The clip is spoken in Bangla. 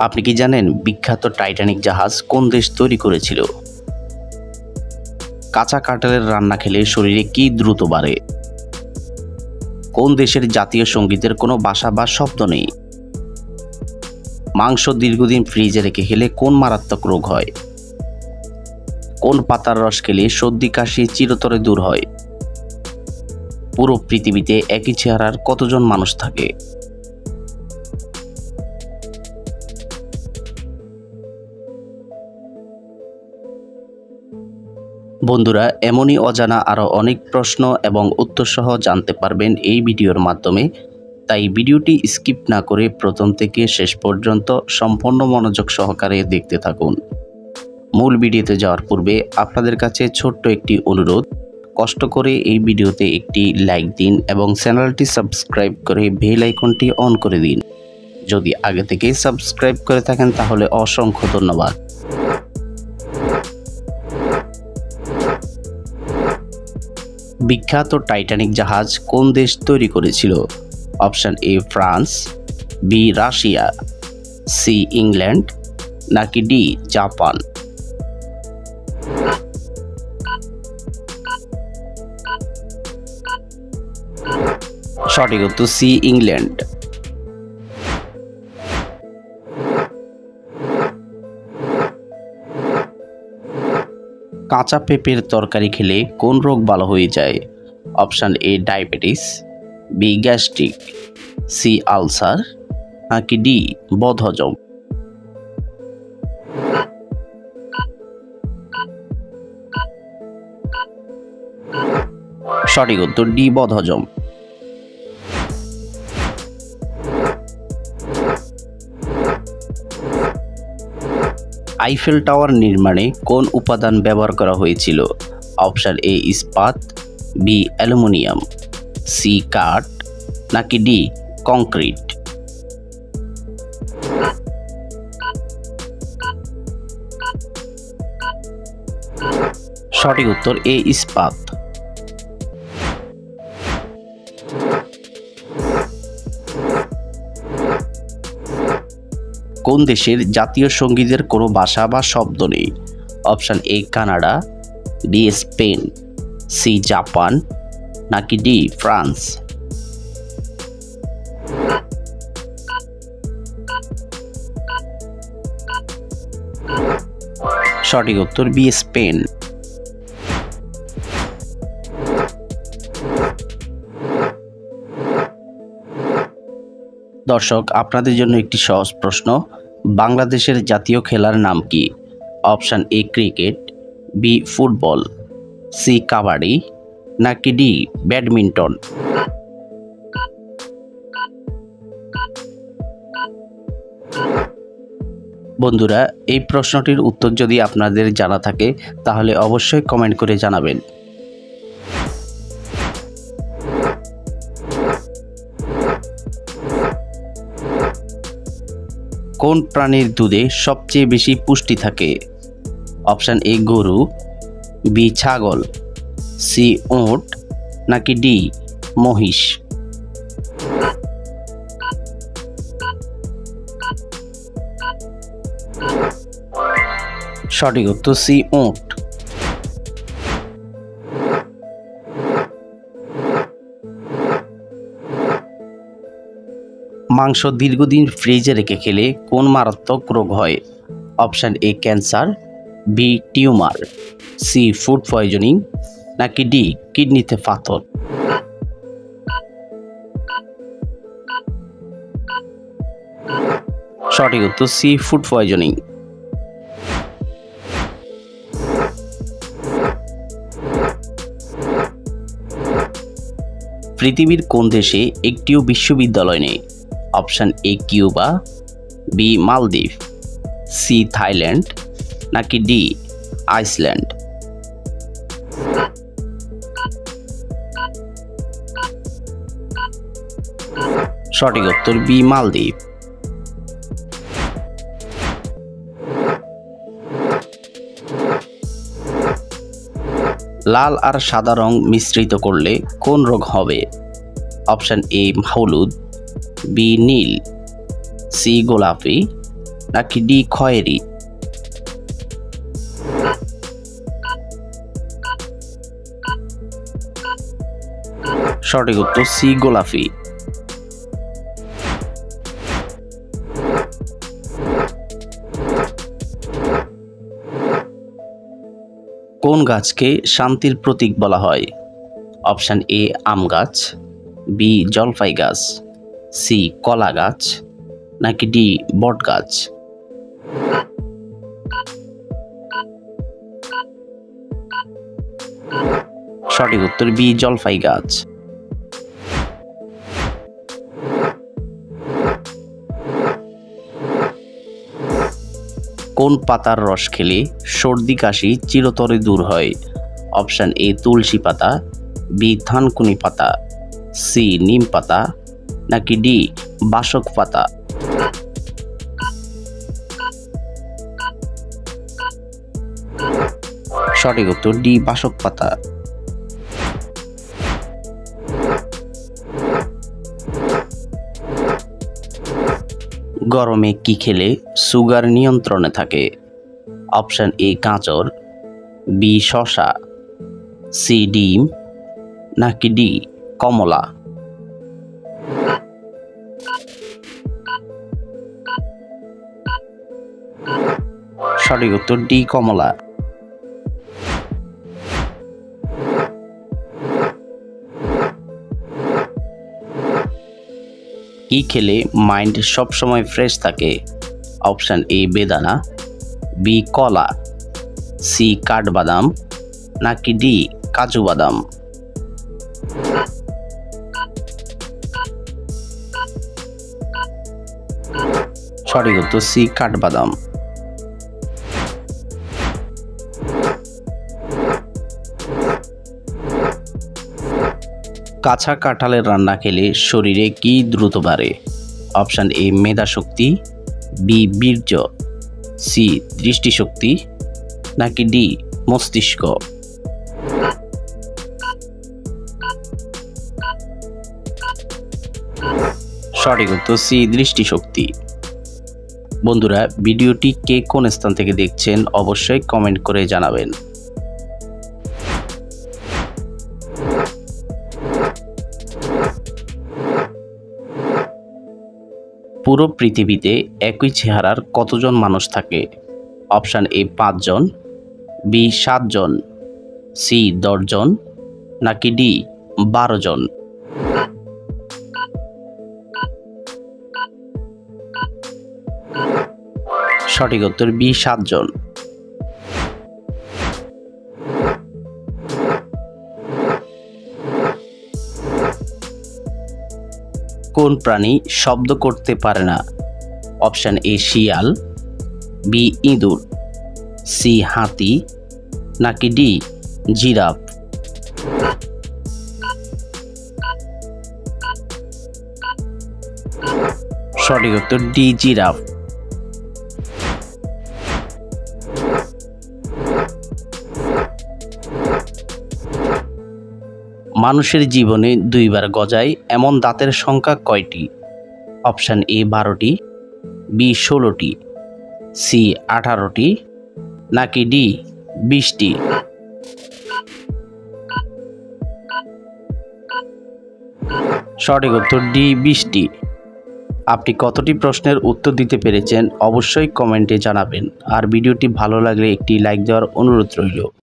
আপনি কি জানেন বিখ্যাত টাইটানিক জাহাজ কোন দেশ তৈরি করেছিল? কাঁচা কাঁঠালের রান্না খেলে শরীরে কি দ্রুত বাড়ে? কোন দেশের জাতীয় সঙ্গীতের কোনো ভাষা বা শব্দ নেই? মাংস দীর্ঘদিন ফ্রিজে রেখে খেলে কোন মারাত্মক রোগ হয়? কোন পাতার রস খেলে সর্দি কাশি চিরতরে দূর হয়? পুরো পৃথিবীতে একই চেহারার কতজন মানুষ থাকে? বন্ধুরা, এমনই অজানা আরও অনেক প্রশ্ন এবং উত্তর সহ জানতে পারবেন এই ভিডিওর মাধ্যমে। তাই ভিডিওটি স্কিপ না করে প্রথম থেকে শেষ পর্যন্ত সম্পূর্ণ মনোযোগ সহকারে দেখতে থাকুন। মূল ভিডিওতে যাওয়ার পূর্বে আপনাদের কাছে ছোট্ট একটি অনুরোধ, কষ্ট করে এই ভিডিওতে একটি লাইক দিন এবং চ্যানেলটি সাবস্ক্রাইব করে বেল আইকনটি অন করে দিন। যদি আগে থেকেই সাবস্ক্রাইব করে থাকেন তাহলে অসংখ্য ধন্যবাদ। বিখ্যাত টাইটানিক জাহাজ কোন দেশ তৈরি করেছিল? Option A France, B Russia, C England, নাকি ডি জাপান? সঠিক উত্তর সি ইংল্যান্ড। কাঁচা পেঁপের তরকারি খেলে কোন রোগ ভালো হয়ে যায়? Option A diabetes, B gastric, C ulcer, নাকি ডি বদহজম? সঠিক উত্তর ডি বদহজম। আইফেল টাওয়ার নির্মাণে কোন উপাদান ব্যবহার করা হয়েছিল? অপশন এ ইস্পাত, বি অ্যালুমিনিয়াম, সি কাঠ, নাকি ডি কংক্রিট? সঠিক উত্তর এ ইস্পাত। কোন দেশের জাতীয় সঙ্গীতের কোনো ভাষা বা শব্দ নেই? Option A Canada, B Spain, C Japan, নাকি ডি ফ্রান্স? সঠিক উত্তর বি স্পেন। দর্শক, আপনাদের জন্য একটি সহজ প্রশ্ন, বাংলাদেশের জাতীয় খেলার নাম কি? Option A cricket, B football, C kabaddi, নাকি ডি ব্যাডমিন্টন? বন্ধুরা, এই প্রশ্নটির উত্তর যদি আপনাদের জানা থাকে তাহলে অবশ্যই কমেন্ট করে জানাবেন। কোন প্রাণীর দুধে সবচেয়ে বেশি পুষ্টি থাকে? অপশন এ গরু, বি ছাগল, সি উট, নাকি ডি মহিষ? সঠিক উত্তর সি উট। মাংস দীর্ঘদিন ফ্রিজে রেখে খেলে কোন মারাত্মক রোগ হয়? Option A cancer, B tumour, C food poisoning, নাকি ডি কিডনিতে পাথর? সঠিক উত্তর সি ফুড পয়জনিং। পৃথিবীর কোন দেশে একটিও বিশ্ববিদ্যালয় নেই? অপশন এ কিউবা, বি মালদ্বীপ, সি থাইল্যান্ড, নাকি ডি আইসল্যান্ড? সঠিক উত্তর বি মালদ্বীপ। লাল আর সাদা রং মিশ্রিত করলে কোন রোগ হবে? অপশন এ হলুদ, বি নীল, সি গোলাপি, নাকি ডি খয়েরি? সঠিক উত্তর সি গোলাপি। কোন গাছকে শান্তির প্রতীক বলা হয়? অপশন এ আম গাছ, বি জলপাই গাছ, সি কলা গাছ, নাকি ডি বট গাছ? সঠিক উত্তর বি জলপাই গাছ। কোন পাতার রস খেলে সর্দি কাশি চিরতরে দূর হয়? অপশন এ তুলসী পাতা, বি থানকুনি পাতা, সি নিম পাতা, নাকি ডি বাসক পাতা? সঠিক উত্তর ডি বাসক পাতা। গরমে কি খেলে সুগার নিয়ন্ত্রণে থাকে? অপশন এ গাজর, বি শসা, সি ডিম, নাকি ডি কমলা? সঠিক উত্তর ডি কমলা। কি খেলে মাইন্ড সবসময় ফ্রেশ থাকে? অপশন এ বেদানা, বি কলা, সি কাঠবাদাম, নাকি ডি কাজু বাদাম? সঠিক উত্তর সি কাঠবাদাম। কাঁচা কাঁঠালের রান্না খেলে শরীরে কি দ্রুত বাড়ে? অপশন এ মেধা শক্তি, বি বীর্য, সি দৃষ্টিশক্তি, নাকি ডি মস্তিষ্ক? সঠিক উত্তর সি দৃষ্টিশক্তি। বন্ধুরা, ভিডিওটি কে কোন স্থান থেকে দেখছেন অবশ্যই কমেন্ট করে জানাবেন। পুরো পৃথিবীতে একই চেহারার কতজন মানুষ থাকে? অপশন এ 5 জন, বি 7 জন, সি 10 জন, নাকি ডি 12 জন? সঠিক উত্তর বি 7 জন। কোন প্রাণী শব্দ করতে পারে না? অপশন এ শিয়াল, বি ইঁদুর, সি হাতি, নাকি ডি জিরাফ? সঠিক উত্তর ডি জিরাফ। মানুষের জীবনে 2 বার গজায় এমন দাঁতের সংখ্যা কয়টি? অপশন এ 12টি, বি 16টি, সি 18টি, নাকি ডি 20টি? সঠিক উত্তর ডি 20টি। আপনি কতটি প্রশ্নের উত্তর দিতে পেরেছেন অবশ্যই কমেন্টে জানাবেন, আর ভিডিওটি ভালো লাগলে একটি লাইক দেওয়ার অনুরোধ রইল।